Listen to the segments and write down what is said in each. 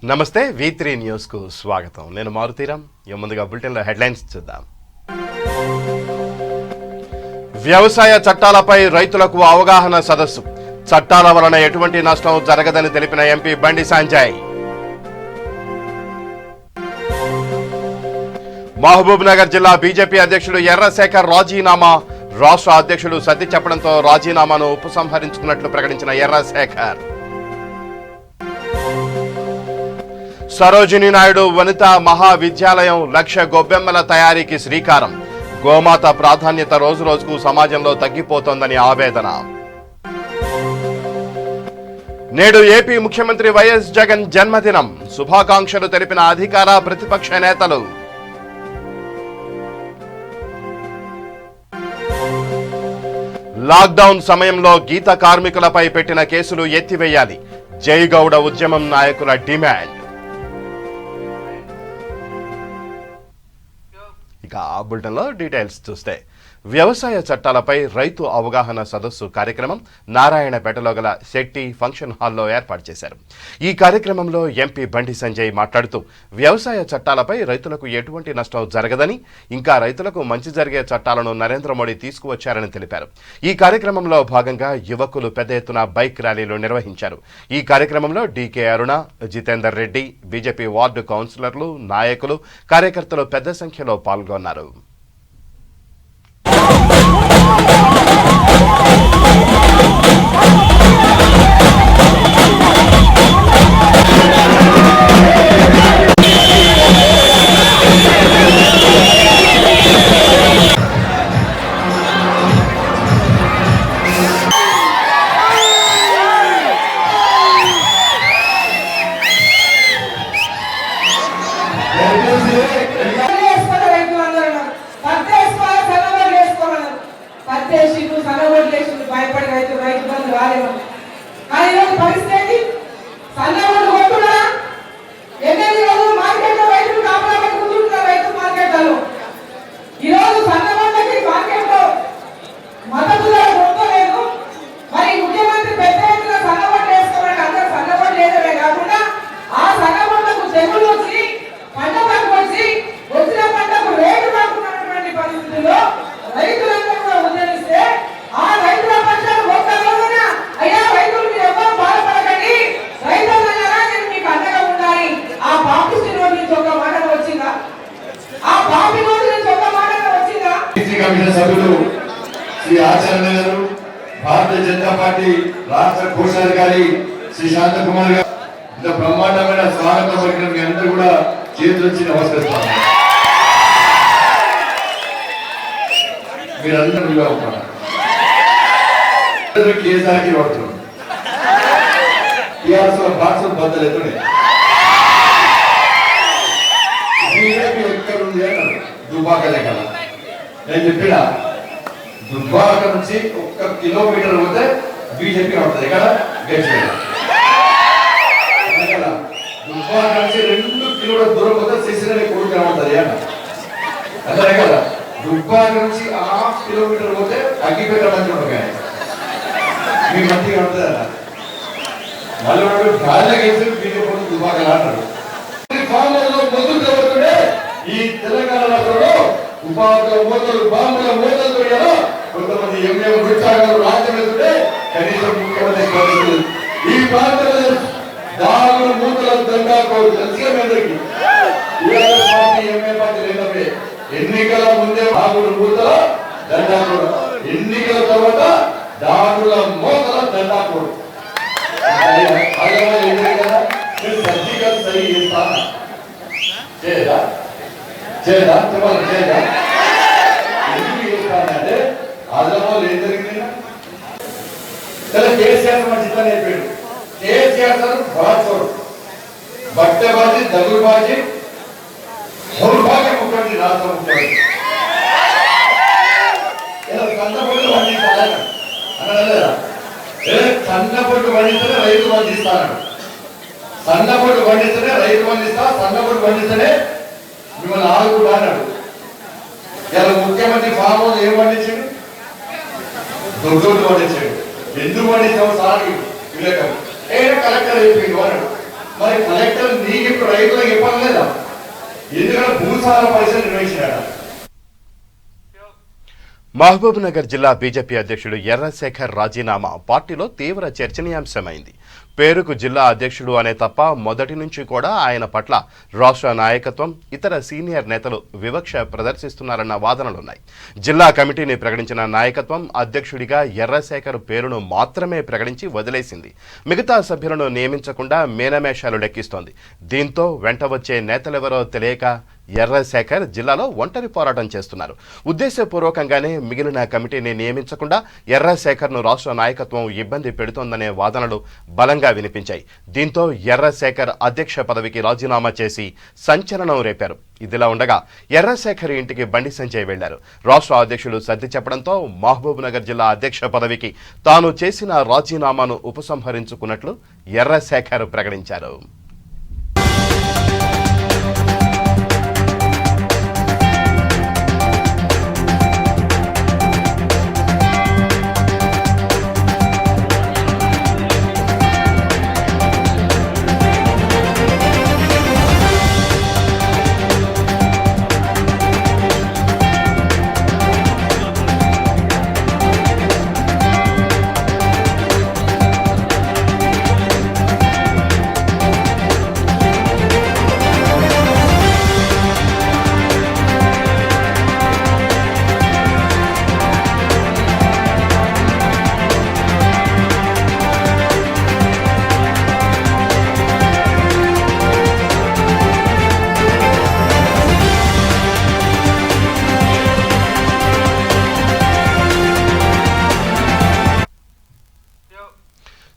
నమస్తే V3 news కు స్వాగతం. నేను మారుతీరాం. ముందుగా బులెటిన్ లో హెడ్లైన్స్ చూద్దాం. వ్యవసాయ చట్టాలపై రైతులకు అవగాహన సదస్సు. చట్టాల వలన ఎటువంటి నష్టం జరగదని తెలిపిన ఎంపీ బండి సంజయ్. మహబూబ్ నగర్ జిల్లా బీజేపీ అధ్యక్షుడు ఎర్రశేఖర్ రాజీనామా. రాష్ట్ర అధ్యక్షుడు సర్ది చెప్పడంతో రాజీనామాను ఉపసంహరించుకున్నట్లు ప్రకటించిన ఎర్రశేఖర్. సరోజినీ నాయుడు వనితా మహావిద్యాలయం 1,00,000 గొబ్బెమ్మల తయారీకి శ్రీకారం. గోమాత ప్రాధాన్యత రోజురోజుకు సమాజంలో తగ్గిపోతోందని ఆవేదన. నేడు ఏపీ ముఖ్యమంత్రి వైఎస్ జగన్ జన్మదినం. శుభాకాంక్షలు తెలిపిన అధికార ప్రతిపక్ష నేతలు. లాక్డౌన్ సమయంలో గీత కార్మికులపై పెట్టిన కేసులు ఎత్తివేయాలి. జైగౌడ ఉద్యమం నాయకుల డిమాండ్. ఇక ఆ బులెటిన్లో డీటెయిల్స్ చూస్తే, వ్యవసాయ చట్టాలపై రైతు అవగాహన సదస్సు కార్యక్రమం నారాయణపేటలో గల శెట్టి ఫంక్షన్ హాల్లో ఏర్పాటు చేశారు. ఈ కార్యక్రమంలో ఎంపీ బండి సంజయ్ మాట్లాడుతూ వ్యవసాయ చట్టాలపై రైతులకు ఎటువంటి నష్టం జరగదని, ఇంకా రైతులకు మంచి జరిగే చట్టాలను నరేంద్ర మోడీ తీసుకువచ్చారని తెలిపారు. ఈ కార్యక్రమంలో భాగంగా యువకులు పెద్ద ఎత్తున బైక్ ర్యాలీలు నిర్వహించారు. ఈ కార్యక్రమంలో డీకే అరుణ, జితేందర్ రెడ్డి, బీజేపీ వార్డు కౌన్సిలర్లు, నాయకులు, కార్యకర్తలు పెద్ద సంఖ్యలో పాల్గొన్నారు. భయపడి రైతు బంధు రాలేము. కానీ ఈరోజు పరిస్థితి సన్నబడ్డు కొట్టున్నా 8 రోజులు మార్కెట్లో రైతులు కాపలా కూర్చుంటున్నారు. రైతు మార్కెట్లలో ఈరోజు సన్నబడ్డకి మార్కెట్లో మద్దతు ధర దొరకలేదు. మరి ముఖ్యమంత్రి పెద్ద ఎత్తున సన్నబడ్డ వేసుకోవాలంటే అందరూ సన్నబడ్డ లేదనే కాకుండా ఆ సన్నబడ్డకు తెగులు వచ్చి పంట వచ్చి వచ్చిన పంటకు రేటు రాకున్నటువంటి పరిస్థితుల్లో రైతులందరూ కూడా ఉద్యమిస్తే ఆ రైతుల పక్షాన ఒక్క రోజున అయ్యా రైతులు మీరు ఎవరు బాధపడకండి, రైతులన్నారా నేను మీకు అండగా ఉండాలి. ఆ పాపిస్ట్ రోడ్ నుంచి ఒక మాట వచ్చిందా? ఆ పాపి రోడ్ నుంచి ఒక మాట వచ్చిందా? కమిషన్ సభ్యులు శ్రీ ఆచార్య గారు, భారతీయ జనతా పార్టీ రాష్ట్ర కోశాధికారి శ్రీ శాంత కుమార్ గారు, ఇంత బ్రహ్మాండమైన స్వాగతం పలికిన మీ అందరూ కూడా చేతులు వచ్చి నమస్కరిస్తాను. మీరందరూ ఇలా ఉంటారు. కేసీఆర్కి పడుతున్నాం. టీఆర్ఎస్ బాక్స్ బద్దలు ఎత్తుడే ఎక్కడుంది అన్నారు. దుబ్బాక దగ్గర నేను చెప్పిన దుబ్బాక నుంచి 1 కిలోమీటర్ పోతే బీజేపీ ఉంటుంది. ఇక్కడ దుబ్బాక నుంచి 2 కిలోమీటర్ దూరం పోతే సిసిరెడ్డి కొడుకు కనబడుతుంది అన్న. అందరే కదా. దుబ్బాక నుంచి 1/2 కిలోమీటర్ పోతే అగ్గిపేట మంచి ఉంటాయి. మీ మంచిగా ఉంటుంది అన్న. వాళ్ళు గాలికేసి బీజేపీ దుబ్బాకలు అంటారు. పొద్దుంటే ఈ తెలంగాణ రాష్ట్రంలో ఉపాధుల మూతలు, బాంబుల మూతలతో కొంతమంది ఎంఏ వృక్షాలు రాజ్యం వెళ్తుంటే కనీసం ముఖ్యమంత్రి ఈ ప్రాంతంలో దాగుల మూతల దండాకోరు తెలిసినందరికీ ఎంఏ పార్టీ లేనవే. ఎన్నికల ముందే దాగుల మూతల దండాకోరు, ఎన్నికల తర్వాత దాగుల మూతల దండాకోరు. సర్జికల్ సరి చేస్తానా చేయదా చేయదా చెప్పాలి చేయదా? ఎందుకు చేస్తానంటే ఆదిలాబాద్ ఏం జరిగింది? కేసీఆర్ మంచిదని చెప్పాడు. కేసీఆర్ సార్ బాధోడు, బట్టబాజీ, దగ్గుబాజీ, దౌర్భాగ్య ముఖ్యమంత్రి, రాష్ట్ర ముఖ్యమంత్రి. కన్నపొట్టు పండిస్తాను అన్నదా? సన్నపొట్టు పండిస్తేనే రైతు పండిస్తాను. సన్నపొట్టు పండిస్తేనే రైతు పండిస్తా, సన్నపొట్టు పండిస్తేనే మిమ్మల్ని ఆదుకుంటా అన్నాడు. ఇలా ముఖ్యమంత్రి ఫామ్ హౌస్ ఏం పండించాడు? దొడ్డు పండించాడు. ఎందుకు పండించావు సార్ విలేకరు? కలెక్టర్ అయిపోయింది అన్నాడు. మరి కలెక్టర్ నీకు ఇప్పుడు రైతులకు చెప్పాలి లేదా? ఎందుకంటే భూసార పరీక్షలు నిర్వహించాడు. మహబూబ్ నగర్ జిల్లా బీజేపీ అధ్యక్షుడు ఎర్రశేఖర్ రాజీనామా పార్టీలో తీవ్ర చర్చనీయాంశమైంది. పేరుకు జిల్లా అధ్యక్షుడు అనే తప్ప మొదటి నుంచి కూడా ఆయన పట్ల రాష్ట్ర నాయకత్వం, ఇతర సీనియర్ నేతలు వివక్ష ప్రదర్శిస్తున్నారన్న వాదనలున్నాయి. జిల్లా కమిటీని ప్రకటించిన నాయకత్వం అధ్యక్షుడిగా ఎర్రశేఖర్ పేరును మాత్రమే ప్రకటించి వదిలేసింది. మిగతా సభ్యులను నియమించకుండా మేనమేషాలు లెక్కిస్తోంది. దీంతో వెంట వచ్చే నేతలెవరో తెలియక ఎర్రశేఖర్ జిల్లాలో ఒంటరి పోరాటం చేస్తున్నారు. ఉద్దేశపూర్వకంగానే మిగిలిన కమిటీని నియమించకుండా ఎర్రశేఖర్ను రాష్ట్ర నాయకత్వం ఇబ్బంది పెడుతోందనే వాదనలు బలంగా వినిపించాయి. దీంతో ఎర్రశేఖర్ అధ్యక్ష పదవికి రాజీనామా చేసి సంచలనం రేపారు. ఇదిలా ఉండగా ఎర్రశేఖర్ ఇంటికి బండి సంజయ్ వెళ్లారు. రాష్ట్ర అధ్యక్షులు సర్ది చెప్పడంతో మహబూబ్ నగర్ జిల్లా అధ్యక్ష పదవికి తాను చేసిన రాజీనామాను ఉపసంహరించుకున్నట్లు ఎర్రశేఖర్ ప్రకటించారు.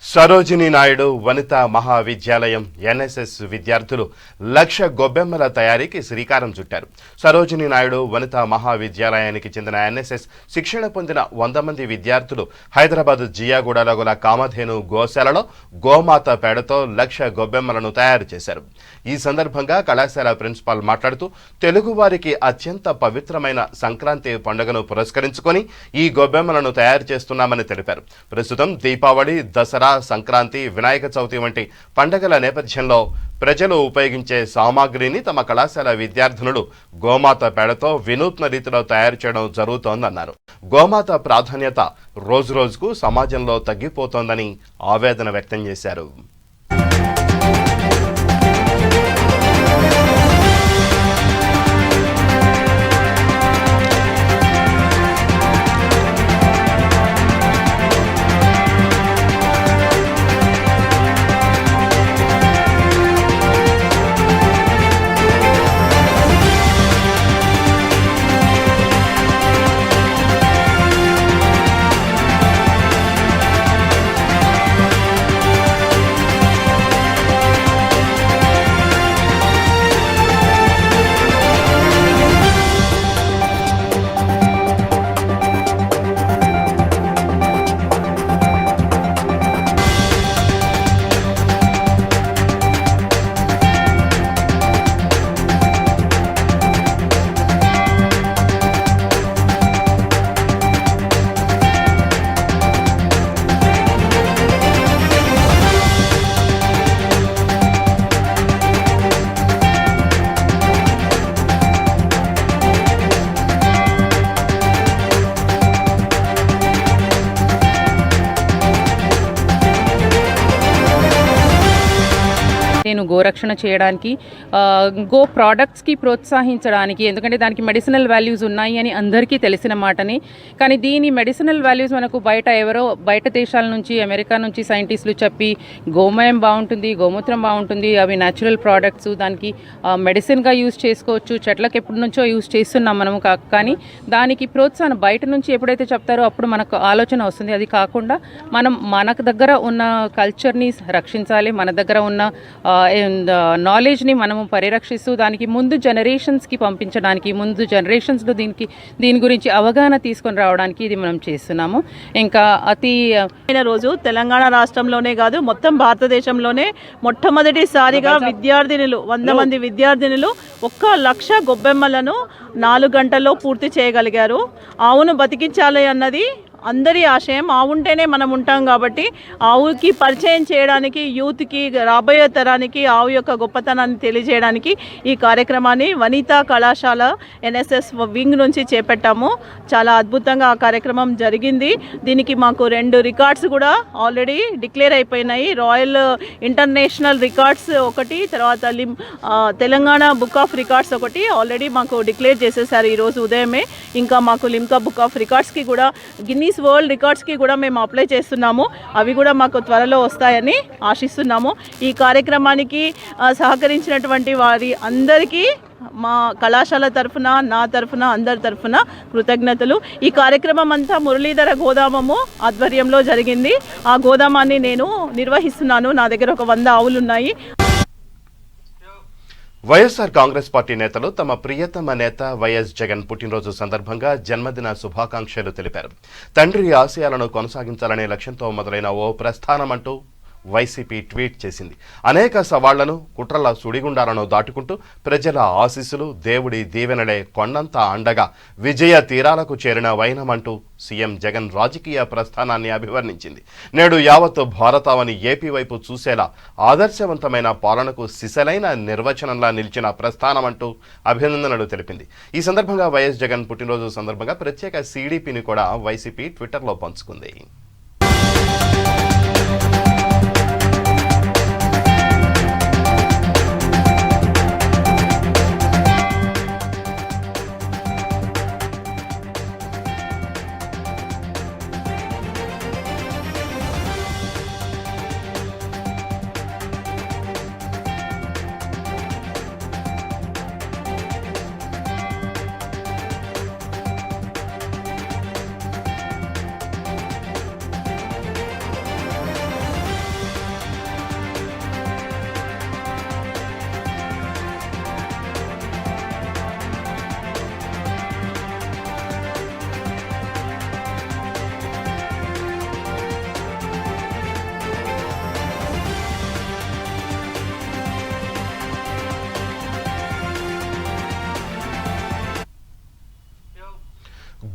సరోజినీ నాయుడు వనితా మహావిద్యాలయం ఎన్ఎస్ఎస్ విద్యార్థులు 1,00,000 గొబ్బెమ్మల తయారీకి శ్రీకారం చుట్టారు. సరోజినీ నాయుడు వనితా మహావిద్యాలయానికి చెందిన ఎన్ఎస్ఎస్ శిక్షణ పొందిన 100 మంది విద్యార్థులు హైదరాబాద్ జియాగూడలో గల కామధేను గోశాలలో గోమాత పేడతో 1,00,000 గొబ్బెమ్మలను తయారు చేశారు. ఈ సందర్భంగా కళాశాల ప్రిన్సిపాల్ మాట్లాడుతూ తెలుగువారికి అత్యంత పవిత్రమైన సంక్రాంతి పండుగను పురస్కరించుకొని ఈ గొబ్బెమ్మలను తయారు చేస్తున్నామని తెలిపారు. ప్రస్తుతం దీపావళి, దసరా, సంక్రాంతి, వినాయక చవితి వంటి పండుగల నేపథ్యంలో ప్రజలు ఉపయోగించే సామాగ్రిని తమ కళాశాల విద్యార్థినులు గోమాత పేడతో వినూత్న రీతిలో తయారు చేయడం జరుగుతోందన్నారు. గోమాత ప్రాధాన్యత రోజురోజుకు సమాజంలో తగ్గిపోతోందని ఆవేదన వ్యక్తం చేశారు. నేను గోరక్షణ చేయడానికి, గో ప్రోడక్ట్స్కి ప్రోత్సహించడానికి, ఎందుకంటే దానికి మెడిసినల్ వాల్యూస్ ఉన్నాయి అని అందరికీ తెలిసిన మాటనే. కానీ దీని మెడిసినల్ వాల్యూస్ మనకు బయట దేశాల నుంచి, అమెరికా నుంచి సైంటిస్టులు చెప్పి గోమయం బాగుంటుంది, గోమూత్రం బాగుంటుంది, అవి న్యాచురల్ ప్రోడక్ట్స్, దానికి మెడిసిన్గా యూజ్ చేసుకోవచ్చు, చెట్లకు ఎప్పటి నుంచో యూజ్ చేస్తున్నాం మనము. కానీ దానికి ప్రోత్సాహం బయట నుంచి ఎప్పుడైతే చెప్తారో అప్పుడు మనకు ఆలోచన వస్తుంది. అది కాకుండా మనం మనకు దగ్గర ఉన్న కల్చర్ని రక్షించాలి, మన దగ్గర ఉన్న నాలెడ్జ్ని మనము పరిరక్షిస్తూ దానికి ముందు జనరేషన్స్కి పంపించడానికి, ముందు జనరేషన్స్లో దీని గురించి అవగాహన తీసుకొని రావడానికి ఇది మనం చేస్తున్నాము. ఇంకా అతి రోజు తెలంగాణ రాష్ట్రంలోనే కాదు మొత్తం భారతదేశంలోనే మొట్టమొదటిసారిగా విద్యార్థినులు 100 మంది విద్యార్థినులు 1,00,000 గొబ్బెమ్మలను 4 గంటల్లో పూర్తి చేయగలిగారు. ఆవును బతికించాలి అన్నది అందరి ఆశయం. ఆవు ఉంటేనే మనం ఉంటాం కాబట్టి ఆవుకి పరిచయం చేయడానికి, యూత్కి, రాబోయే తరానికి ఆవు యొక్క గొప్పతనాన్ని తెలియజేయడానికి ఈ కార్యక్రమాన్ని వనితా కళాశాల NSS వింగ్ నుంచి చేపట్టాము. చాలా అద్భుతంగా ఆ కార్యక్రమం జరిగింది. దీనికి మాకు 2 రికార్డ్స్ కూడా ఆల్రెడీ డిక్లేర్ అయిపోయినాయి. రాయల్ ఇంటర్నేషనల్ రికార్డ్స్ ఒకటి, తర్వాత తెలంగాణ బుక్ ఆఫ్ రికార్డ్స్ ఒకటి ఆల్రెడీ మాకు డిక్లేర్ చేసేసారు ఈరోజు ఉదయమే. ఇంకా మాకు లిమ్కా బుక్ ఆఫ్ రికార్డ్స్కి కూడా, గిన్నీస్ వరల్డ్ రికార్డ్స్కి కూడా మేము అప్లై చేస్తున్నాము. అవి కూడా మాకు త్వరలో వస్తాయని ఆశిస్తున్నాము. ఈ కార్యక్రమానికి సహకరించినటువంటి వారి అందరికీ మా కళాశాల తరఫున, నా తరఫున, అందరి తరఫున కృతజ్ఞతలు. ఈ కార్యక్రమం అంతా మురళీధర గోదామము ఆధ్వర్యంలో జరిగింది. ఆ గోదామాన్ని నేను నిర్వహిస్తున్నాను. నా దగ్గర ఒక 100 ఆవులు ఉన్నాయి. వైఎస్ఆర్ కాంగ్రెస్ పార్టీ నేతలు తమ ప్రియతమ నేత వైఎస్ జగన్ పుట్టినరోజు సందర్భంగా జన్మదిన శుభాకాంక్షలు తెలిపారు. తండ్రి ఆశయాలను కొనసాగించాలనే లక్ష్యంతో మొదలైన ఓ ప్రస్థానమంటూ వైసీపీ ట్వీట్ చేసింది. అనేక సవాళ్లను, కుట్రల సుడిగుండాలను దాటుకుంటూ ప్రజల ఆశీస్సులు, దేవుడి దీవెనలే కొండంత అండగా విజయ తీరాలకు చేరిన వైనమంటూ సీఎం జగన్ రాజకీయ ప్రస్థానాన్ని అభివర్ణించింది. నేడు యావత్తు భారతావని ఏపీ వైపు చూసేలా ఆదర్శవంతమైన పాలనకు సిసలైన నిర్వచనంలా నిలిచిన ప్రస్థానమంటూ అభినందనలు తెలిపింది. ఈ సందర్భంగా వైఎస్ జగన్ పుట్టినరోజు సందర్భంగా ప్రత్యేక సీడీపీని కూడా వైసీపీ ట్విట్టర్లో పంచుకుంది.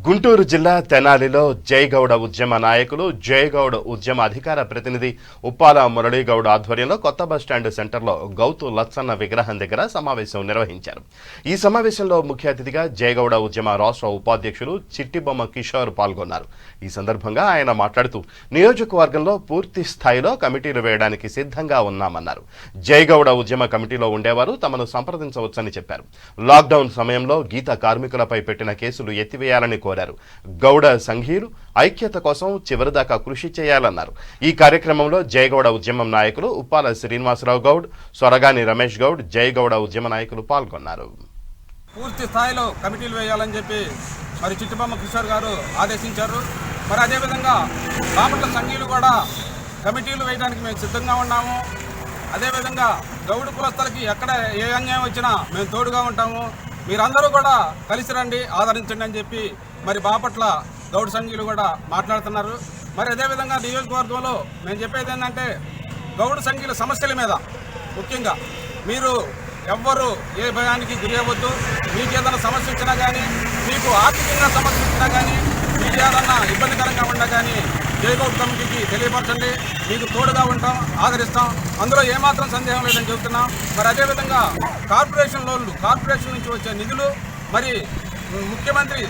గుంటూరు జిల్లా తెనాలిలో జయగౌడ ఉద్యమ నాయకులు, జయగౌడ ఉద్యమ అధికార ప్రతినిధి ఉప్పాల మురళీగౌడ్ ఆధ్వర్యంలో కొత్త బస్టాండ్ సెంటర్లో గౌతు లచ్చన్న విగ్రహం దగ్గర సమావేశం నిర్వహించారు. ఈ సమావేశంలో ముఖ్య అతిథిగా జయగౌడ ఉద్యమ రాష్ట్ర ఉపాధ్యక్షులు చిట్టిబొమ్మ కిషోర్ పాల్గొన్నారు. ఈ సందర్భంగా ఆయన మాట్లాడుతూ నియోజకవర్గంలో పూర్తి స్థాయిలో కమిటీలు వేయడానికి సిద్ధంగా ఉన్నామన్నారు. జయగౌడ ఉద్యమ కమిటీలో ఉండేవారు తమను సంప్రదించవచ్చని చెప్పారు. లాక్డౌన్ సమయంలో గీత కార్మికులపై పెట్టిన కేసులు ఎత్తివేయాలని కోరారు. గౌడ సంఘీయులు ఐక్యత కోసం చివరిదాకా కృషి చేయాలన్నారు. ఈ కార్యక్రమంలో జయగౌడ ఉద్యమం నాయకులు ఉప్పాల శ్రీనివాసరావు గౌడ్, సొరగాని రమేష్ గౌడ్, జయగౌడ ఉద్యమ నాయకులు పాల్గొన్నారు. పూర్తి స్థాయిలో కమిటీలు వేయాలని చెప్పి మరి చిట్టిబొమ్మ కిషోర్ గారు ఆదేశించారు. మరి అదేవిధంగా బాపట్ల సంఘీయులు కూడా కమిటీలు వేయడానికి మేము సిద్ధంగా ఉన్నాము. అదేవిధంగా గౌడ కులస్తులకి ఎక్కడ ఏ అన్యాయం వచ్చినా మేము తోడుగా ఉంటాము. మీరందరూ కూడా కలిసి రండి, ఆదరించండి అని చెప్పి మరి బాపట్ల గౌడ సంఘీయులు కూడా మాట్లాడుతున్నారు. మరి అదేవిధంగా నియోజకవర్గంలో మేము చెప్పేది ఏంటంటే గౌడ సంఘీయుల సమస్యల మీద ముఖ్యంగా మీరు ఎవ్వరూ ఏ భయానికి గురి అవ్వద్దు. మీకు ఏదైనా సమస్య వచ్చినా కానీ, మీకు ఆర్థికంగా సమస్య వచ్చినా కానీ, మీకు ఏదన్నా ఇబ్బందికరంగా ఉన్నా కానీ జయగౌడ్ కమిటీకి తెలియపరచండి. మీకు తోడుగా ఉంటాం, ఆదరిస్తాం. అందులో ఏమాత్రం సందేహం లేదని చెబుతున్నాం. మరి అదేవిధంగా కార్పొరేషన్ లోన్లు, కార్పొరేషన్ నుంచి వచ్చే నిధులు మరి ముఖ్యమంత్రి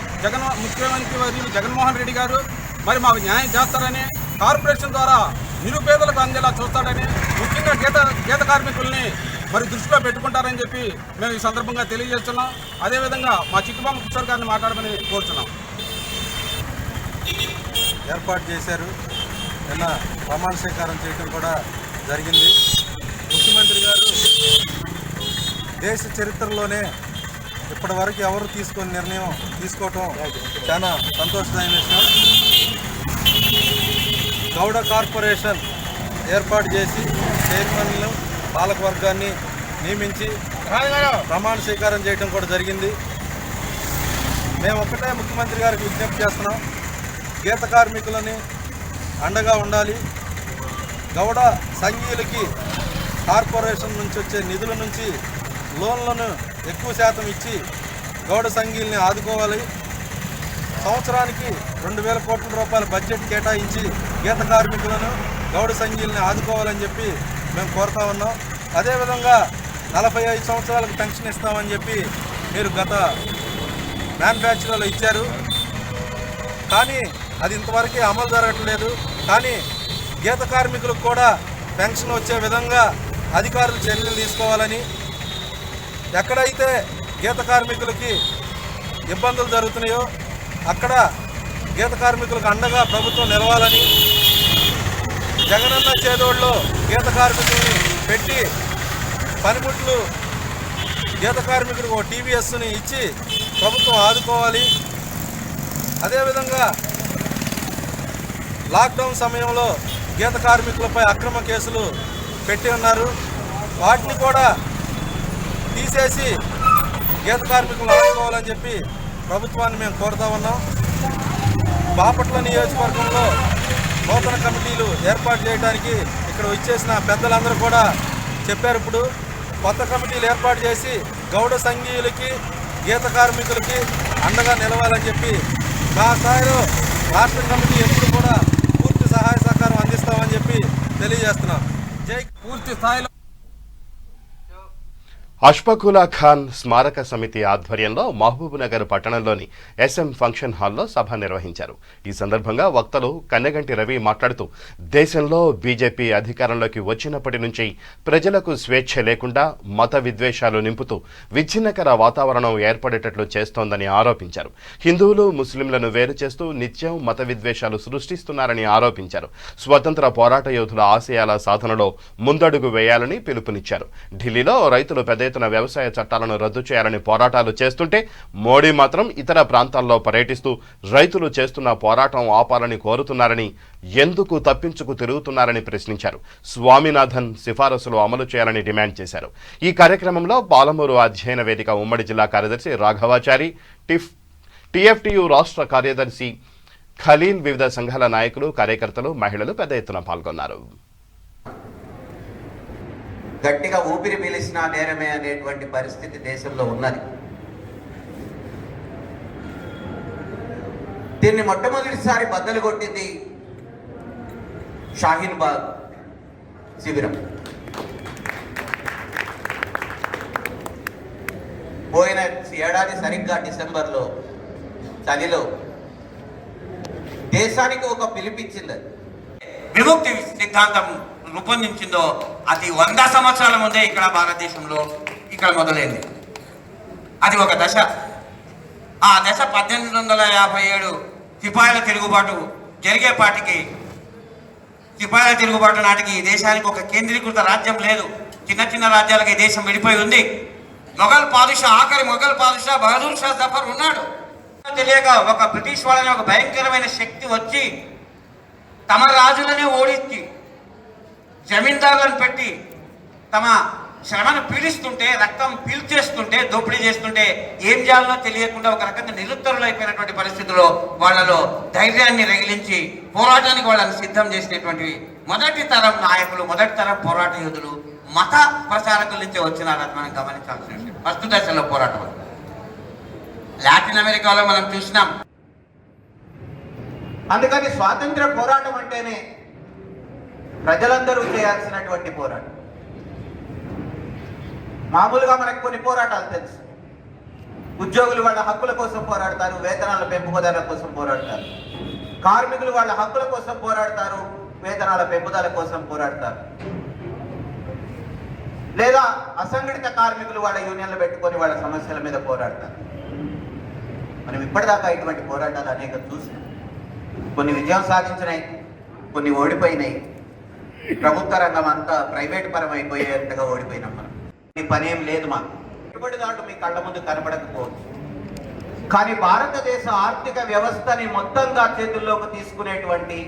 వర్యులు జగన్మోహన్ రెడ్డి గారు మరి మాకు న్యాయం చేస్తారని, కార్పొరేషన్ ద్వారా నిరుపేదలకు అందేలా చూస్తాడని, ముఖ్యంగా గీత కార్మికుల్ని మరి దృష్టిలో పెట్టుకుంటారని చెప్పి మేము ఈ సందర్భంగా తెలియజేస్తున్నాం. అదేవిధంగా మా చిట్టిబొమ్మ కిషోర్ గారిని మాట్లాడమని కోరుతున్నాం. ఏర్పాటు చేశారు. నిన్న ప్రమాణ స్వీకారం చేయడం కూడా జరిగింది. ముఖ్యమంత్రి గారు దేశ చరిత్రలోనే ఇప్పటి వరకు ఎవరు తీసుకునే నిర్ణయం తీసుకోవటం చాలా సంతోషమైన విషయం. గౌడ కార్పొరేషన్ ఏర్పాటు చేసి చైర్మన్లు, పాలకవర్గాన్ని నియమించి ప్రమాణ స్వీకారం చేయడం కూడా జరిగింది. మేము ఒక్కటే ముఖ్యమంత్రి గారికి విజ్ఞప్తి చేస్తున్నాం, గీత కార్మికులని అండగా ఉండాలి. గౌడ సంఘీయులకి కార్పొరేషన్ నుంచి వచ్చే నిధుల నుంచి లోన్లను ఎక్కువ శాతం ఇచ్చి గౌడ సంఘీయుల్ని ఆదుకోవాలి. సంవత్సరానికి 2,000 కోట్ల రూపాయల బడ్జెట్ కేటాయించి గీత కార్మికులను గౌడ సంఘీయుల్ని ఆదుకోవాలని చెప్పి మేము కోరుతా ఉన్నాం. అదేవిధంగా 45 సంవత్సరాలకు పెన్షన్ ఇస్తామని చెప్పి మీరు గత మ్యానుఫ్యాక్చర్లో ఇచ్చారు, కానీ అది ఇంతవరకు అమలు జరగట్లేదు. కానీ గీత కార్మికులకు కూడా పెన్షన్ వచ్చే విధంగా అధికారులు చర్యలు తీసుకోవాలని, ఎక్కడైతే గీత కార్మికులకి ఇబ్బందులు జరుగుతున్నాయో అక్కడ గీత కార్మికులకు అండగా ప్రభుత్వం నిలవాలని, జగనన్న చేదోడులో గీత కార్మికుల్ని పెట్టి పనిముట్లు గీత కార్మికులకు ఒక టీవీఎస్ని ఇచ్చి ప్రభుత్వం ఆదుకోవాలి. అదేవిధంగా లాక్డౌన్ సమయంలో గీత కార్మికులపై అక్రమ కేసులు పెట్టి ఉన్నారు, వాటిని కూడా తీసేసి గీత కార్మికులను ఆదుకోవాలని చెప్పి ప్రభుత్వాన్ని మేము కోరుతా ఉన్నాం. బాపట్ల నియోజకవర్గంలో నూతన కమిటీలు ఏర్పాటు చేయడానికి ఇక్కడ వచ్చేసిన పెద్దలందరూ కూడా చెప్పారు. ఇప్పుడు కొత్త కమిటీలు ఏర్పాటు చేసి గౌడ సంఘీయులకి గీత కార్మికులకి అండగా నిలవాలని చెప్పి మా స్థాయిలో రాష్ట్ర కమిటీ ఎప్పుడు కూడా పూర్తి సహాయ సహకారం అందిస్తామని చెప్పి తెలియజేస్తున్నాం. పూర్తి స్థాయిలో అష్ఫాకుల్లా ఖాన్ స్మారక సమితి ఆధ్వర్యంలో మహబూబ్నగర్ పట్టణంలోని SM ఫంక్షన్ హాల్లో సభ నిర్వహించారు. ఈ సందర్భంగా వక్తలు కన్నెగంటి రవి మాట్లాడుతూ దేశంలో బీజేపీ అధికారంలోకి వచ్చినప్పటి నుంచి ప్రజలకు స్వేచ్ఛ లేకుండా మత విద్వేషాలు నింపుతూ విచ్ఛిన్నకర వాతావరణం ఏర్పడేటట్లు చేస్తోందని ఆరోపించారు. హిందువులు ముస్లింలను వేరు చేస్తూ నిత్యం మత విద్వేషాలు సృష్టిస్తున్నారని ఆరోపించారు. స్వతంత్ర పోరాట యోధుల ఆశయాల సాధనలో ముందడుగు వేయాలని పిలుపునిచ్చారు. ఢిల్లీలో రైతులు పెద్ద ఎత్తున వ్యవసాయ చట్టాలను రద్దు చేయాలని పోరాటాలు చేస్తుంటే మోడీ మాత్రం ఇతర ప్రాంతాల్లో పర్యటిస్తూ రైతులు చేస్తున్న పోరాటం ఆపాలని కోరుతున్నారని, ఎందుకు తప్పించుకు తిరుగుతున్నారని ప్రశ్నించారు. స్వామినాథన్ సిఫారసులు అమలు చేయాలని డిమాండ్ చేశారు. ఈ కార్యక్రమంలో పాలమూరు అధ్యయన వేదిక ఉమ్మడి జిల్లా కార్యదర్శి రాఘవాచారి, TFTU రాష్ట్ర కార్యదర్శి ఖలీల్, వివిధ సంఘాల నాయకులు, కార్యకర్తలు, మహిళలు పెద్ద ఎత్తున పాల్గొన్నారు. గట్టిగా ఊపిరి పీలిసినా నేరమే అనేటువంటి పరిస్థితి దేశంలో ఉన్నది. దీన్ని మొట్టమొదటిసారి బద్దలు కొట్టింది షాహీన్ బాగ్ శిబిరం. పోయిన ఏడాది సరిగ్గా డిసెంబర్లో చలిలో దేశానికి ఒక పిలిపించింది. విముక్తి సిద్ధాంతం రూపొందించిందో అది 100 సంవత్సరాల ముందే ఇక్కడ భారతదేశంలో ఇక్కడ మొదలైంది. అది ఒక దశ. ఆ దశ 1857 సిపాయిల తిరుగుబాటు జరిగేపాటికి, సిపాయిల తిరుగుబాటు నాటికి ఈ దేశానికి ఒక కేంద్రీకృత రాజ్యం లేదు. చిన్న చిన్న రాజ్యాలకి ఈ దేశం విడిపోయి ఉంది. ఆఖరి మొఘల్ పాదుషా బహదూర్ షా జఫర్ ఉన్నాడు. తెలియక ఒక బ్రిటిష్ వాళ్ళని ఒక భయంకరమైన శక్తి వచ్చి తమ రాజులనే ఓడించి జమీందారులను పెట్టి తమ శ్రమను పీడిస్తుంటే, రక్తం పీల్చేస్తుంటే, దోపిడీ చేస్తుంటే ఏం చేయాలో తెలియకుండా ఒక రకంగా నిరుత్తరులు అయిపోయినటువంటి పరిస్థితుల్లో వాళ్ళలో ధైర్యాన్ని రగిలించి పోరాటానికి వాళ్ళని సిద్ధం చేసినటువంటి మొదటి తరం నాయకులు, మొదటి తరం పోరాట యోధులు మత ప్రచారకుల నుంచే వచ్చినారని మనం గమనించాల్సిన విషయం. ఫస్ట్ దశలో పోరాటం లాటిన్ అమెరికాలో మనం చూసినాం. అందుకని స్వాతంత్ర పోరాటం అంటేనే ప్రజలందరూ చేయాల్సినటువంటి పోరాటం. మామూలుగా మనకు కొన్ని పోరాటాలు తెలుసు. ఉద్యోగులు వాళ్ళ హక్కుల కోసం పోరాడతారు, వేతనాల పెంపుదల కోసం పోరాడతారు. కార్మికులు వాళ్ళ హక్కుల కోసం పోరాడతారు, వేతనాల పెంపుదల కోసం పోరాడతారు. లేదా అసంఘటిత కార్మికులు వాళ్ళ యూనియన్లు పెట్టుకొని వాళ్ళ సమస్యల మీద పోరాడతారు. మనం ఇప్పటిదాకా ఇటువంటి పోరాటాలు అనేక చూసినాం. కొన్ని విజయం సాధించినాయి, కొన్ని ఓడిపోయినాయి. ప్రభుత్వ రంగం అంతా ప్రైవేట్ పరం అయిపోయేంతగా ఓడిపోయినాం. మనం ఈ పని ఏం లేదు. మాకు పెట్టుబడిదారులు మీ కళ్ళ ముందు కనబడకపోవచ్చు, కానీ భారతదేశ ఆర్థిక వ్యవస్థని మొత్తంగా చేతుల్లోకి తీసుకునేటువంటి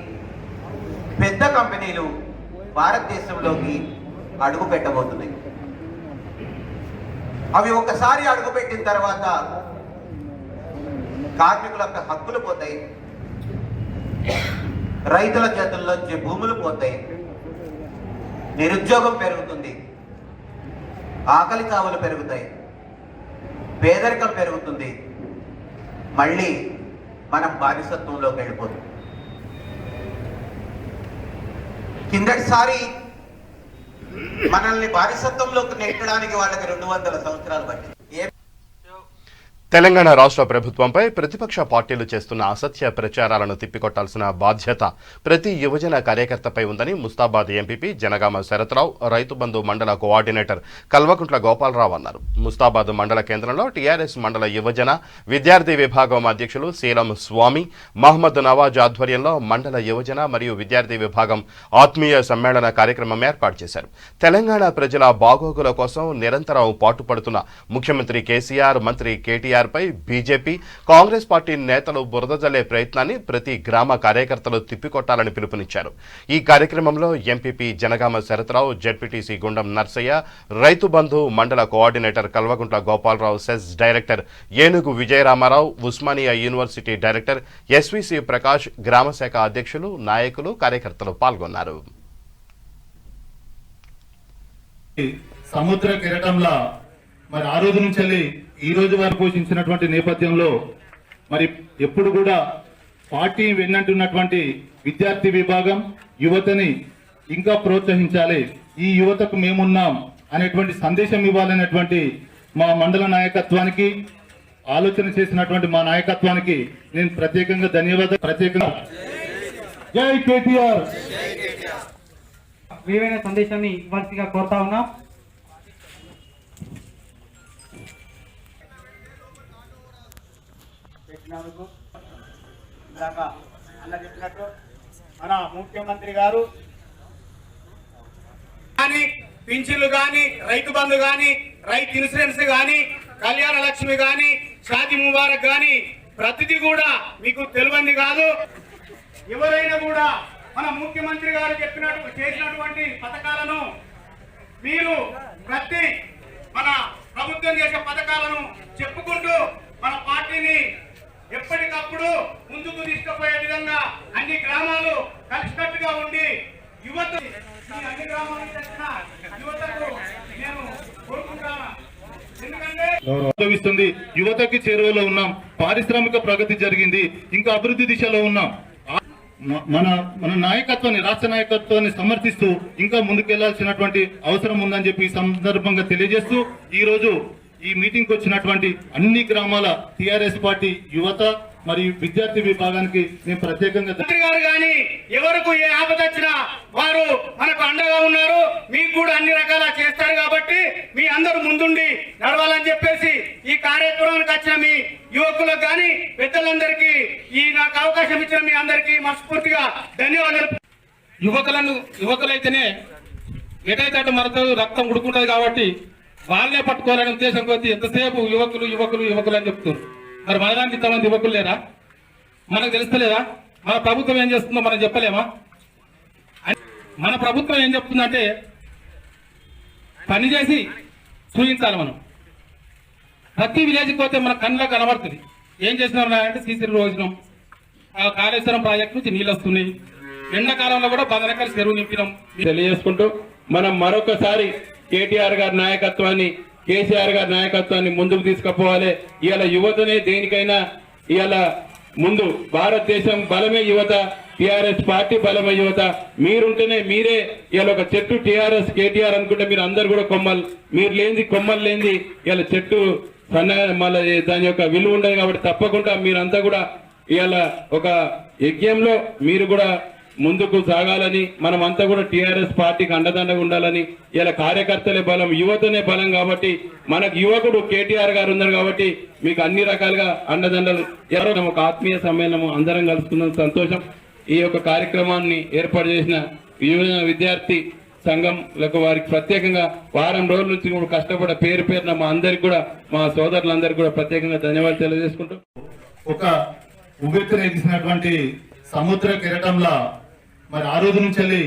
పెద్ద కంపెనీలు భారతదేశంలోకి అడుగు పెట్టబోతున్నాయి. అవి ఒకసారి అడుగుపెట్టిన తర్వాత కార్మికుల యొక్క హక్కులు పోతాయి, రైతుల చేతుల్లోంచి భూములు పోతాయి, నిరుద్యోగం పెరుగుతుంది, ఆకలి చావులు పెరుగుతాయి, పేదరికం పెరుగుతుంది. మళ్ళీ మనం బానిసత్వంలోకి వెళ్ళిపోతాం. కిందటిసారి మనల్ని బానిసత్వంలోకి నెట్టడానికి వాళ్ళకి 200 సంవత్సరాలు పట్టింది. తెలంగాణ రాష్ట్ర ప్రభుత్వంపై ప్రతిపక్ష పార్టీలు చేస్తున్న అసత్య ప్రచారాలను తిప్పికొట్టాల్సిన బాధ్యత ప్రతి యువజన కార్యకర్తపై ఉందని ముస్తాబాద్ ఎంపీపీ జనగామ శరత్రావు రైతు బంధు మండల కోఆర్డినేటర్ కల్వకుంట్ల గోపాలరావు అన్నారు. ముస్తాబాద్ మండల కేంద్రంలో టీఆర్ఎస్ మండల యువజన విద్యార్థి విభాగం అధ్యక్షులు శీలం స్వామి మహమ్మద్ నవాజ్ ఆధ్వర్యంలో మండల యువజన మరియు విద్యార్థి విభాగం ఆత్మీయ సమ్మేళన కార్యక్రమం ఏర్పాటు చేశారు. తెలంగాణ ప్రజల బాగోగుల కోసం నిరంతరం పాటుపడుతున్న ముఖ్యమంత్రి కేసీఆర్, మంత్రి కేటీఆర్ పై బీజేపీ, కాంగ్రెస్ పార్టీ నేతలు బురద జల్లే ప్రయత్నాన్ని ప్రతి గ్రామ కార్యకర్తలు తిప్పికొట్టాలని పిలుపునిచ్చారు. ఈ కార్యక్రమంలో ఎంపీపీ జనగామ శరత్రావు, జెడ్పీటీసీ గుండం నర్సయ్య, రైతు బంధు మండల coordinator Kalvakuntla Gopalarao, cess director Enugu Vijayaramarao, Osmania university director SVC Prakash, గ్రామశాఖ అధ్యక్షులు, నాయకులు, కార్యకర్తలు పాల్గొన్నారు. సముద్ర కెరటంలా మరి ఆ రోజు నుంచి ఈ రోజు వరకు పోషించినటువంటి నేపథ్యంలో మరి ఎప్పుడు కూడా పార్టీ వెన్నంటున్నటువంటి విద్యార్థి విభాగం యువతని ఇంకా ప్రోత్సహించాలి, ఈ యువతకు మేమున్నాం అనేటువంటి సందేశం ఇవ్వాలనేటువంటి మా మండల నాయకత్వానికి, ఆలోచన చేసినటువంటి మా నాయకత్వానికి నేను ప్రత్యేకంగా ధన్యవాదాలు. జై కేటీఆర్. విలువైన సందేశాన్ని ఇవ్వాల్సిగా కోరుతా ఉన్నాం. ఇందాక అన్న చెప్పినట్టు మన ముఖ్యమంత్రి గారు కానీ పింఛన్లు కానీ, రైతు బంధు కానీ, రైతు ఇన్సూరెన్స్ కానీ, కళ్యాణ లక్ష్మి కానీ, షాదీ ముబారక్ కానీ ప్రతిదీ కూడా మీకు తెలియంది కాదు. ఎవరైనా కూడా మన ముఖ్యమంత్రి గారు చేసినటువంటి పథకాలను మీరు ప్రతి మన ప్రభుత్వం చేసే పథకాలను చెప్పుకుంటూ మన పార్టీని ఎప్పటికప్పుడు ముందుకు తీసుకుపోయే విధంగా అన్ని గ్రామాలు కలిసికట్టుగా ఉండి యువత అన్ని గ్రామాలకు తెచ్చిన యువతకు నేను కోరుకుంటాను. ఎందుకంటే యువతకి చేరువలో ఉన్నాం, పారిశ్రామిక ప్రగతి జరిగింది, ఇంకా అభివృద్ధి దిశలో ఉన్నాం. మన నాయకత్వాన్ని, రాష్ట్ర నాయకత్వాన్ని సమర్థిస్తూ ఇంకా ముందుకెళ్లాల్సినటువంటి అవసరం ఉందని చెప్పి ఈ సందర్భంగా తెలియజేస్తూ ఈ రోజు ఈ మీటింగ్ కు వచ్చినటువంటి అన్ని గ్రామాల టిఆర్ఎస్ పార్టీ యువత మరియు విద్యార్థి విభాగానికి నేను ప్రత్యేకంగా మంత్రి గారు కానీ ఎవరికి ఏ ఆపద వచ్చినా వారు మనకు అండగా ఉన్నారు. మీకు కూడా అన్ని రకాల చేస్తారు కాబట్టి మీ అందరూ ముందుండి నడవాలని చెప్పేసి ఈ కార్యక్రమానికి వచ్చిన మీ యువకులకు కానీ పెద్దలందరికీ ఈ నాకు అవకాశం ఇచ్చిన మీ అందరికీ మనస్ఫూర్తిగా ధన్యవాదాలు. యువకులైతేనే ఎటైతే అటు మనతో రక్తం ఉడుకుంటుంది కాబట్టి వాళ్ళే పట్టుకోవాలనే ఉద్దేశం కొద్దీ ఎంతసేపు యువకులు యువకులు యువకులు అని చెప్తారు. మరి మన దానికి ఇంతమంది యువకులు లేరా? మనకు తెలుస్తలేదా? మన ప్రభుత్వం ఏం చేస్తుందో మనం చెప్పలేమా? మన ప్రభుత్వం ఏం చెప్తుందంటే పని చేసి చూపించాలి. మనం ప్రతి విలేజ్కి పోతే మన కళ్ళలో కనబడుతుంది. ఏం చేసినారు అంటే సీసీ రోజునం, ఆ కాళేశ్వరం ప్రాజెక్టు నుంచి నీళ్ళు వస్తున్నాయి. ఎండాకాలంలో కూడా బదనకల్ చెరువు నింపినాం. తెలియజేసుకుంటూ మనం మరొకసారి కేటీఆర్ గారి నాయకత్వాన్ని, కేసీఆర్ గారి నాయకత్వాన్ని ముందుకు తీసుకుపోవాలి. ఇవాళ యువతనే దేనికైనా ఇవాళ ముందు భారతదేశం బలమే యువత, టిఆర్ఎస్ పార్టీ బలమే యువత. మీరుంటేనే మీరే ఇవాళ ఒక చెట్టు టిఆర్ఎస్ కేటీఆర్ అనుకుంటే మీరు అందరు కూడా కొమ్మలు, మీరు లేనిది కొమ్మలు లేనిది ఇవాళ చెట్టు మళ్ళీ దాని యొక్క విలువ ఉండదు. కాబట్టి తప్పకుండా మీరంతా కూడా ఇవాళ ఒక యజ్ఞంలో మీరు కూడా ముందుకు సాగాలని, మనం అంతా కూడా టిఆర్ఎస్ పార్టీకి అండదండగా ఉండాలని. ఇలా కార్యకర్తలే బలం, యువతనే బలం. కాబట్టి మనకు యువకుడు కేటీఆర్ గారు ఉన్నారు కాబట్టి మీకు అన్ని రకాలుగా అండదండలు. ఎవరో ఒక ఆత్మీయ సమ్మేళనం అందరం కలుసుకున్న సంతోషం. ఈ యొక్క కార్యక్రమాన్ని ఏర్పాటు చేసిన యువజన విద్యార్థి సంఘంలకు వారికి ప్రత్యేకంగా వారం రోజుల నుంచి కూడా కష్టపడే పేరు పేరున మా అందరికి కూడా, మా సోదరులందరికీ కూడా ప్రత్యేకంగా ధన్యవాదాలు తెలియజేసుకుంటూ ఒక ఉవ్వెత్తునెగిసినటువంటి సముద్ర కెరటంలా మరి ఆ రోజు నుంచి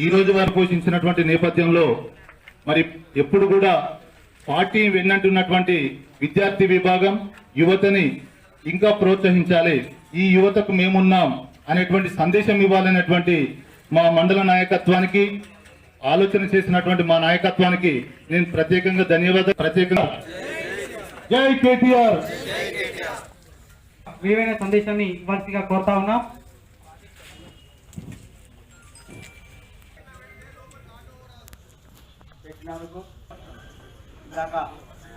ఈ రోజు వరకు పోషించినటువంటి నేపథ్యంలో మరి ఎప్పుడు కూడా పార్టీ వెన్నంటున్నటువంటి విద్యార్థి విభాగం యువతని ఇంకా ప్రోత్సహించాలి, ఈ యువతకు మేమున్నాం అనేటువంటి సందేశం ఇవ్వాలనేటువంటి మా మండల నాయకత్వానికి, ఆలోచన చేసినటువంటి మా నాయకత్వానికి నేను ప్రత్యేకంగా ధన్యవాదాలు. జై కేటీఆర్. విలువైన సందేశాన్ని ఇవ్వాల్సిగా కోరుతా ఉన్నాం. ఇందాక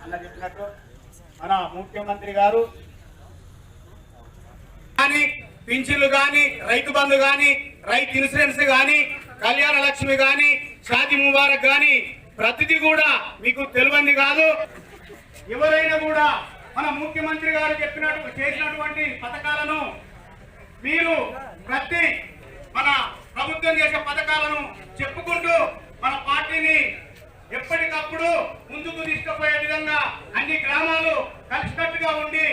అన్న చెప్పినట్టు మన ముఖ్యమంత్రి గారు కానీ పింఛన్లు కానీ రైతు బంధు కానీ రైతు ఇన్సూరెన్స్ కానీ కళ్యాణ లక్ష్మి కానీ షాదీ ముబారక్ కానీ ప్రతిదీ కూడా మీకు తెలియంది కాదు. ఎవరైనా కూడా మన ముఖ్యమంత్రి గారు చేసినటువంటి పథకాలను మీరు ప్రతి మన ప్రభుత్వం చేసే పథకాలను చెప్పుకుంటూ మన పార్టీని ఎప్పటికప్పుడు ముందుకు తీసుకుపోయే విధంగా అన్ని గ్రామాలు కలిసికట్టుగా ఉండి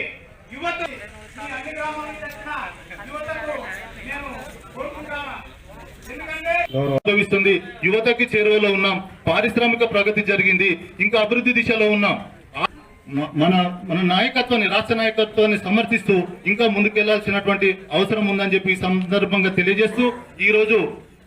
యువత అన్ని గ్రామాలకు తెచ్చిన యువతకు నేను కోరుకుంటాను. ఎందుకంటే గౌరవిస్తుంది. యువతకి చేరువలో ఉన్నాం. పారిశ్రామిక ప్రగతి జరిగింది. ఇంకా అభివృద్ధి దిశలో ఉన్నాం. మన మన నాయకత్వాన్ని, రాష్ట్ర నాయకత్వాన్ని సమర్థిస్తూ ఇంకా ముందుకెళ్లాల్సినటువంటి అవసరం ఉందని చెప్పి ఈ సందర్భంగా తెలియజేస్తూ ఈ రోజు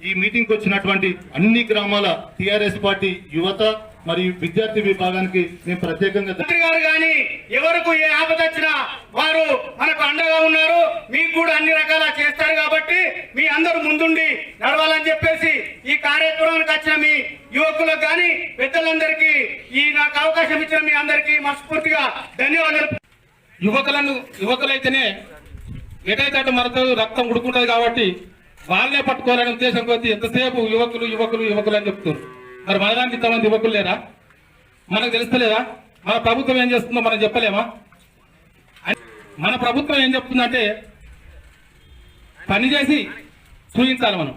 ఈ మీటింగ్ కు వచ్చినటువంటి అన్ని గ్రామాల టిఆర్ఎస్ పార్టీ యువత మరియు విద్యార్థి విభాగానికి మేము ప్రత్యేకంగా మంత్రి గారు కానీ ఎవరికి ఏ ఆపద వచ్చినా వారు మనకు అండగా ఉన్నారు. మీకు కూడా అన్ని రకాల చేస్తారు కాబట్టి మీ అందరూ ముందుండి నడవాలని చెప్పేసి ఈ కార్యక్రమానికి వచ్చిన మీ యువకులకు కానీ పెద్దలందరికీ ఈ నాకు అవకాశం ఇచ్చిన మీ అందరికీ మనస్ఫూర్తిగా ధన్యవాదాలు. యువకులైతేనే ఎటైతే అటు మనతో రక్తం ఉడుకుంటుంది కాబట్టి వాళ్ళే పట్టుకోవాలనే ఉద్దేశం కొద్దీ ఎంతసేపు యువకులు యువకులు యువకులు అని చెప్తారు. మరి మన దానికి ఇంతమంది యువకులు లేరా? మనకు తెలుస్తలేదా? మన ప్రభుత్వం ఏం చేస్తుందో మనం చెప్పలేమా? మన ప్రభుత్వం ఏం చెప్తుందంటే పని చేసి చూపించాలి. మనం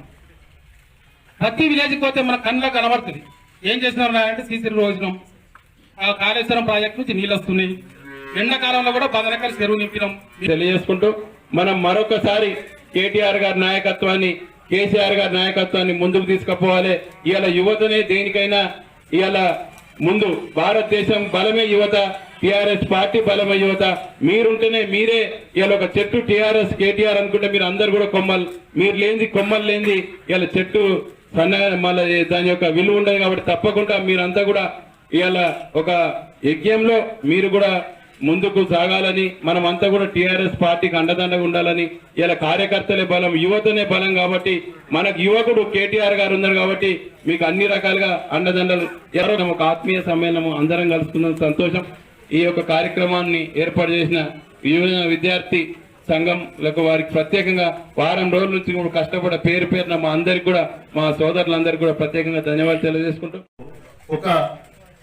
ప్రతి విలేజ్కి పోతే మన కళ్ళలో కనబడుతుంది. ఏం చేసినారు అంటే సీసీ రోజునం, ఆ కాళేశ్వరం ప్రాజెక్టు నుంచి నీళ్ళు వస్తున్నాయి. ఎండాకాలంలో కూడా బదనకల్ చెరువు నింపినాం. తెలియజేసుకుంటూ మనం మరొకసారి కేటీఆర్ గారి నాయకత్వాన్ని, కేసీఆర్ గారి నాయకత్వాన్ని ముందుకు తీసుకుపోవాలి. ఇవాళ యువతనే దేనికైనా ఇవాళ ముందు భారతదేశం బలమే యువత, టిఆర్ఎస్ పార్టీ బలమే యువత. మీరుంటేనే మీరే ఇవాళ ఒక చెట్టు టిఆర్ఎస్ కేటీఆర్ అనుకుంటే మీరు అందరు కూడా కొమ్మలు, మీరు లేనిది కొమ్మలు లేనిది ఇవాళ చెట్టు సన్నగా మళ్ళీ దాని యొక్క విలువ ఉండదు. కాబట్టి తప్పకుండా మీరంతా కూడా ఇవాళ ఒక యజ్ఞంలో మీరు కూడా ముందుకు సాగాలని, మనం అంతా కూడా టిఆర్ఎస్ పార్టీకి అండదండగా ఉండాలని. ఇలా కార్యకర్తలే బలం, యువతనే బలం. కాబట్టి మనకు యువకుడు కేటీఆర్ గారు ఉన్నారు కాబట్టి మీకు అన్ని రకాలుగా అండదండలు. ఎవరో ఒక ఆత్మీయ సమ్మేళనం అందరం కలుసుకున్న సంతోషం. ఈ యొక్క కార్యక్రమాన్ని ఏర్పాటు చేసిన విద్యార్థి సంఘంలకు వారికి ప్రత్యేకంగా వారం రోజుల నుంచి కూడా కష్టపడే పేరు పేరున మా అందరికి కూడా, మా సోదరులందరికీ కూడా ప్రత్యేకంగా ధన్యవాదాలు తెలియజేసుకుంటూ ఒక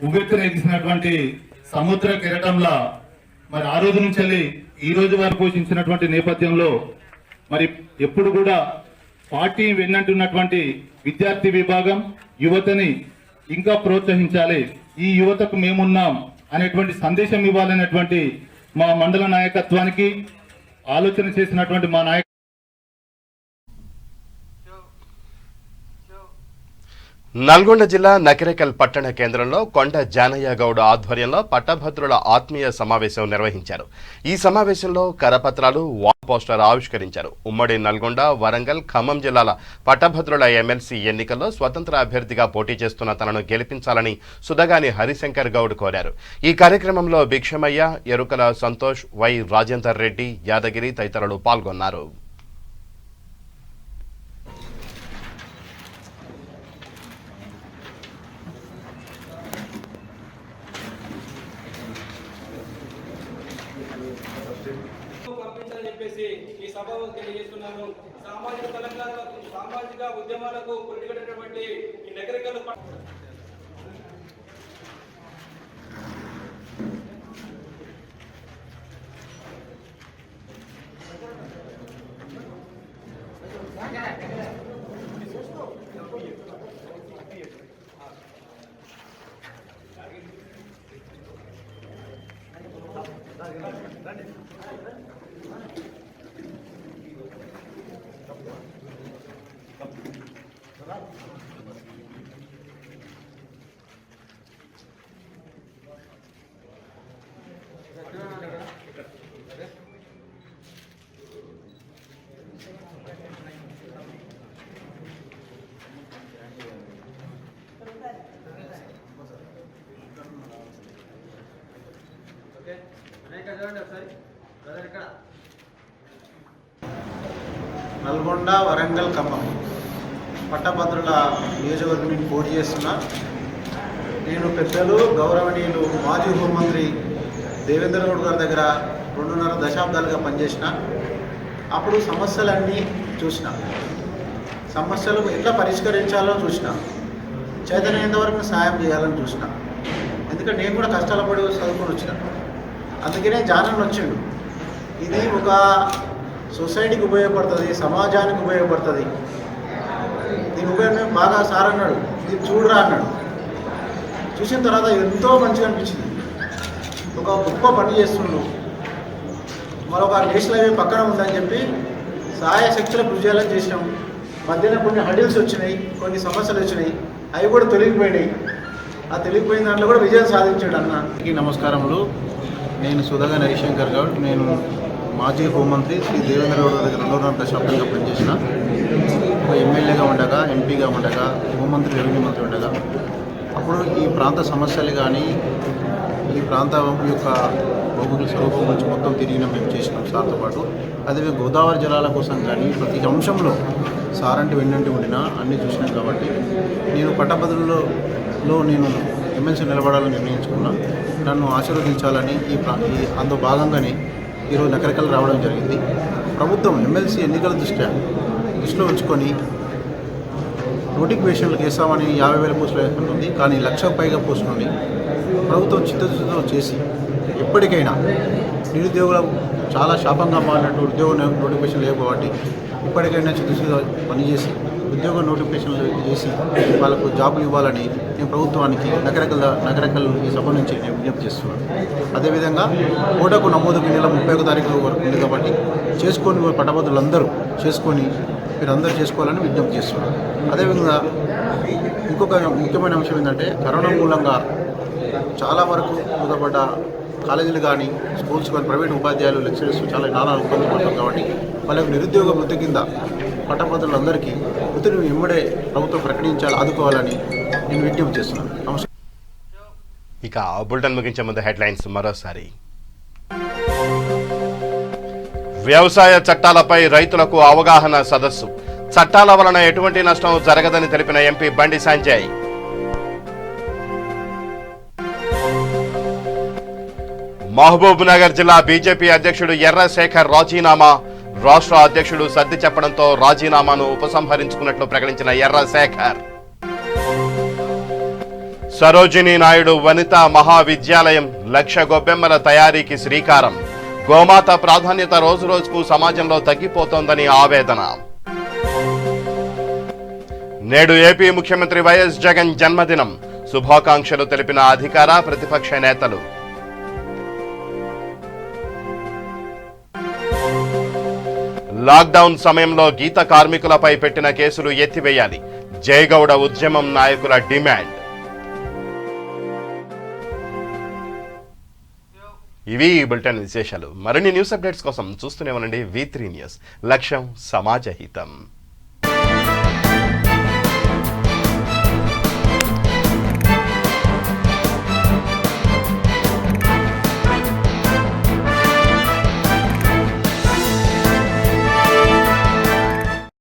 ఉవ్వెత్తునెగిసినటువంటి సముద్ర కెరటంలా మరి ఆ రోజు నుంచి వెళ్ళి ఈ రోజు వరకు పోషించినటువంటి నేపథ్యంలో మరి ఎప్పుడు కూడా పార్టీ వెన్నంటున్నటువంటి విద్యార్థి విభాగం యువతని ఇంకా ప్రోత్సహించాలి, ఈ యువతకు మేమున్నాం అనేటువంటి సందేశం ఇవ్వాలనేటువంటి మా మండల నాయకత్వానికి ఆలోచన చేసినటువంటి మా నాయక నల్గొండ జిల్లా నకిరేకల్ పట్టణ కేంద్రంలో కొండ జానయ్య గౌడ్ ఆధ్వర్యంలో పట్టభద్రుల ఆత్మీయ సమావేశం నిర్వహించారు. ఈ సమావేశంలో కరపత్రాలు, వాల్ పోస్టర్ ఆవిష్కరించారు. ఉమ్మడి నల్గొండ, వరంగల్, ఖమ్మం జిల్లాల పట్టభద్రుల ఎమ్మెల్సీ ఎన్నికల్లో స్వతంత్ర అభ్యర్థిగా పోటీ చేస్తున్న తనను గెలిపించాలని సుధగాని హరిశంకర్ గౌడ్ కోరారు. ఈ కార్యక్రమంలో భిక్షమయ్య, ఎరుకల సంతోష్, వై రాజేందర్ రెడ్డి, యాదగిరి తదితరులు పాల్గొన్నారు. ఈ సభలో తెలియజేస్తున్నాను. సామాజిక తెలంగాణలకు, సామాజిక ఉద్యమాలకు కొట్టుకట్టినటువంటి ఈ నగరికలు చూడండి ఒకసారి బ్రదర్ ఇక్కడ నల్గొండ, వరంగల్, ఖమ్మం పట్టభద్రుల నియోజకవర్గం నుంచి పోటీ చేస్తున్నా. నేను పెద్దలు గౌరవనీయులు మాజీ హోంమంత్రి దేవేంద్ర గౌడ్ గారి దగ్గర 2.5 దశాబ్దాలుగా పనిచేసిన. అప్పుడు సమస్యలన్నీ చూసిన, సమస్యలు ఎట్లా పరిష్కరించాలో చూసిన, చైతన్యంత వరకు సాయం చేయాలని చూసిన. ఎందుకంటే నేను కూడా కష్టాల పడి చదువుకొని వచ్చిన, అందుకనే జానం వచ్చిండు. ఇది ఒక సొసైటీకి ఉపయోగపడుతుంది, సమాజానికి ఉపయోగపడుతుంది. దీని ఉపయోగం బాగా సార్ అన్నాడు, ఇది చూడరా అన్నాడు. చూసిన తర్వాత ఎంతో మంచిగా అనిపించింది. ఒక గొప్ప పని చేస్తుండు. మరొక నేషనల్ హైవే పక్కన ఉందని చెప్పి సహాయ శక్తుల కృషి చేయాలని చేసినాం. మధ్యన కొన్ని హడిల్స్ వచ్చినాయి, కొన్ని సమస్యలు వచ్చినాయి, అవి కూడా తొలగిపోయినాయి. ఆ తొలగిపోయిన దాంట్లో కూడా విజయం సాధించాడు అన్న. నమస్కారములు. నేను సుధాగా హరిశంకర్ గౌడ్. నేను మాజీ హోంమంత్రి శ్రీ దేవేంద్ర గౌడ్ దగ్గర 2.5 దశాబ్దంగా పనిచేసిన. ఒక ఎమ్మెల్యేగా ఉండగా, ఎంపీగా ఉండగా, హోంమంత్రి, రెవెన్యూ మంత్రి ఉండగా అప్పుడు ఈ ప్రాంత సమస్యలు కానీ ఈ ప్రాంతం యొక్క భౌగోళిక స్వరూపం గురించి మొత్తం తిరిగిన మేము చేసినాం సార్తో పాటు. అదేవిధంగా గోదావరి జలాల కోసం కానీ ప్రతి అంశంలో సార్ అంటే వెన్నంటి ఉండినా అన్నీ చూసినాం. కాబట్టి నేను పట్టభద్రులలో నేను ఎమ్మెల్సీ నిలబడాలని నిర్ణయించుకున్నా. నన్ను ఆశీర్వదించాలని అందులో భాగంగానే ఈరోజు నకరికల్ రావడం జరిగింది. ప్రభుత్వం ఎమ్మెల్సీ ఎన్నికల దృష్టిలో ఉంచుకొని నోటిఫికేషన్లకు వేస్తామని 50,000 పోస్టులు వేసుకుంటుంది. కానీ 1,00,000 పైగా పోస్టులు ఉన్నాయి. ప్రభుత్వం చిత్తశుద్ధితో చేసి ఎప్పటికైనా నిరుద్యోగుల చాలా శాపంగా మారినట్టు ఉద్యోగ నోటిఫికేషన్ లేవు కాబట్టి ఇప్పటికైనా చిత్తశుద్ధిగా పనిచేసి ఉద్యోగ నోటిఫికేషన్లు చేసి వాళ్ళకు జాబులు ఇవ్వాలని నేను ప్రభుత్వానికి నగరకల్ ఈ సభ నుంచి నేను విజ్ఞప్తి చేస్తున్నాను. అదేవిధంగా ఓటకు నమోదుకు నెల 31వ తారీఖు వరకు ఉంది కాబట్టి చేసుకొని పట్టభద్రులందరూ చేసుకొని మీరందరూ చేసుకోవాలని విజ్ఞప్తి చేస్తున్నాను. అదేవిధంగా ఇంకొక ముఖ్యమైన అంశం ఏంటంటే కరోనా మూలంగా చాలా వరకు మూతపడ్డ కాలేజీలు కానీ స్కూల్స్ కానీ ప్రైవేట్ ఉపాధ్యాయులు లెక్చరర్స్ చాలా నానా ఇబ్బంది పడతారు. కాబట్టి వాళ్ళకి నిరుద్యోగ వృత్తి కింద పట్టభద్రులందరికీ వృత్తిని వెంబడే ప్రభుత్వం ప్రకటించాలి, ఆదుకోవాలని నేను విజ్ఞప్తి చేస్తున్నాను. నమస్కారం. ఇక బులెటిన్ ముగించే ముందు హెడ్లైన్స్ మరోసారి. వ్యవసాయ చట్టాలపై రైతులకు అవగాహన సదస్సు. చట్టాల వలన ఎటువంటి నష్టం జరగదని తెలిపిన ఎంపీ బండి సంజయ్. మహబూబ్ నగర్ జిల్లా బీజేపీ అధ్యక్షుడు ఎర్రశేఖర్ రాజీనామా. రాష్ట్ర అధ్యక్షుడు సర్ది చెప్పడంతో రాజీనామాను ఉపసంహరించుకున్నట్లు ప్రకటించిన ఎర్రశేఖర్. సరోజినీ నాయుడు వనితా మహావిద్యాలయం 1,00,000 గొబ్బెమ్మల తయారీకి శ్రీకారం. గోమాత ప్రాధాన్యత రోజురోజుకు సమాజంలో తగ్గిపోతోందని ఆవేదన. నేడు ఏపీ ముఖ్యమంత్రి వైఎస్ జగన్ జన్మదినం. శుభాకాంక్షలు తెలిపిన అధికార ప్రతిపక్ష నేతలు. లాక్డౌన్ సమయంలో గీత కార్మికులపై పెట్టిన కేసులు ఎత్తివేయాలి. జయగౌడ ఉద్యమం నాయకుల డిమాండ్. ఇవి ఈ బులెటిన్ విశేషాలు. మరిన్ని న్యూస్ అప్డేట్స్ కోసం చూస్తూనే ఉండండి V3 న్యూస్. లక్ష్యం సమాజ హితం.